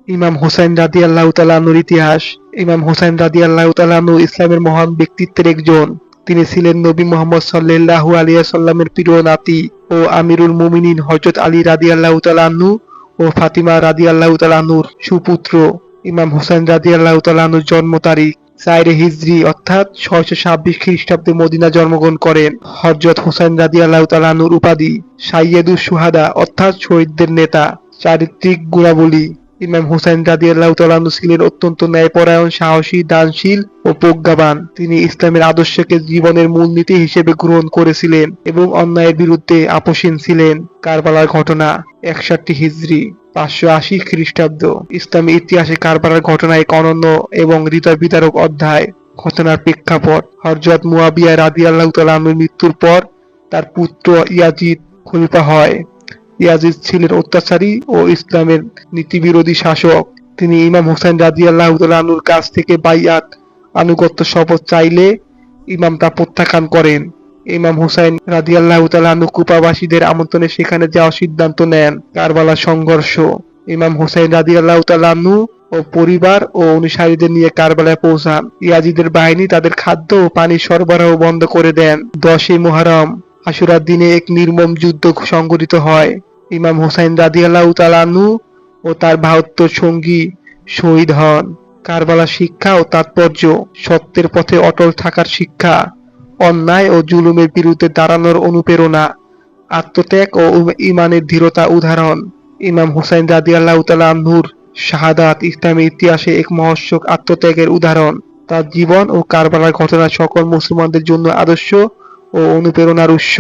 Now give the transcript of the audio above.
ইমাম হুসাইন রাদিয়াল্লাহু তাআলা আনহুর ইতিহাস। ইমাম হুসাইন রাদিয়াল্লাহু তাআলা আনহু ইসলামের মহান ব্যক্তিত্বের একজন। তিনি ছিলেন নবী মুহাম্মদ সাল্লাল্লাহু আলাইহি ওয়াসাল্লামের প্রিয় নাতি ও আমিরুল মুমিনিন হযরত আলী রাদিয়াল্লাহু তাআলা আনহু ও ফাতিমা রাদিয়াল্লাহু তাআলা আনহুর সুপুত্র। ইমাম হুসাইন রাদিয়াল্লাহু তাআলা আনহুর জন্ম তারিখ 4 হিজরি অর্থাৎ 626 খ্রিস্টাব্দে মদিনায় জন্মগ্রহণ করেন। হযরত হুসাইন রাদিয়াল্লাহু তাআলা আনহুর উপাধি সাইয়্যিদুশ শুহাদা অর্থাৎ শহীদদের নেতা। চারিত্রিক গুণাবলী। ইমাম হুসাইন রাদিয়াল্লাহু তাআলা আনহু ছিলেন অত্যন্ত ন্যায়পরায়ণ, সাহসী, দানশীল ও প্রজ্ঞাবান। তিনি ইসলামের আদর্শকে জীবনের মূলনীতি হিসেবে গ্রহণ করেছিলেন এবং অন্যায়ের বিরুদ্ধে আপোষহীন ছিলেন। কারবালার ঘটনা 61 হিজরি 580 খ্রিস্টাব্দ। ইসলামী ইতিহাসে কারবালার ঘটনা এক অনন্য এবং হৃদয় বিদারক অধ্যায়। ঘটনার প্রেক্ষাপট: হযরত মুয়াবিয়া রাদিয়াল্লাহু তাআলা আনহুর মৃত্যুর পর তার পুত্র ইয়াজিদ খলিফা হয়। ইয়াজিদ ছিলেন অত্যাচারী ও ইসলামের নীতিবিরোধী শাসক। তিনি ইমাম হুসাইন রাদিয়াল্লাহু তাআলা আনহুর কাছ থেকে বাইআত আনুগত্য শপথ চাইলে ইমাম তা প্রত্যাখ্যান করেন। ইমাম হুসাইন রাদিয়াল্লাহু তাআলা আনহু কুফাবাসীদের আমন্ত্রণে সেখানে যাওয়ার সিদ্ধান্ত নেন। কারবালার সংঘর্ষ: ইমাম হুসাইন রাদিয়াল্লাহু তাআলা আনহু ও পরিবার ও অনুসারীদের নিয়ে কারবালায় পৌঁছান। ইয়াজিদের বাহিনী তাদের খাদ্য ও পানির সরবরাহ বন্ধ করে দেন। 10 মুহররম আশুরার দিনে এক নির্মম যুদ্ধ সংঘটিত হয়। ইমাম হুসাইন রাদিয়াল্লাহু তাআলা আনহু ও তার 72 সঙ্গী শহীদ হন। কারবালার শিক্ষা ও তাৎপর্য: সত্যের পথে অটল থাকার শিক্ষা, অন্যায় ও জুলুমের বিরুদ্ধে দাঁড়ানোর অনুপ্রেরণা, আত্মত্যাগ ও ঈমানের দৃঢ়তা উদাহরণ। ইমাম হুসাইন রাদিয়াল্লাহু তাআলা আনহুর শাহাদাত ইসলামী ইতিহাসে এক মহৎ আত্মত্যাগের উদাহরণ। তার জীবন ও কারবালার ঘটনা সকল মুসলমানদের জন্য আদর্শ ও অনুপ্রেরণার উৎস।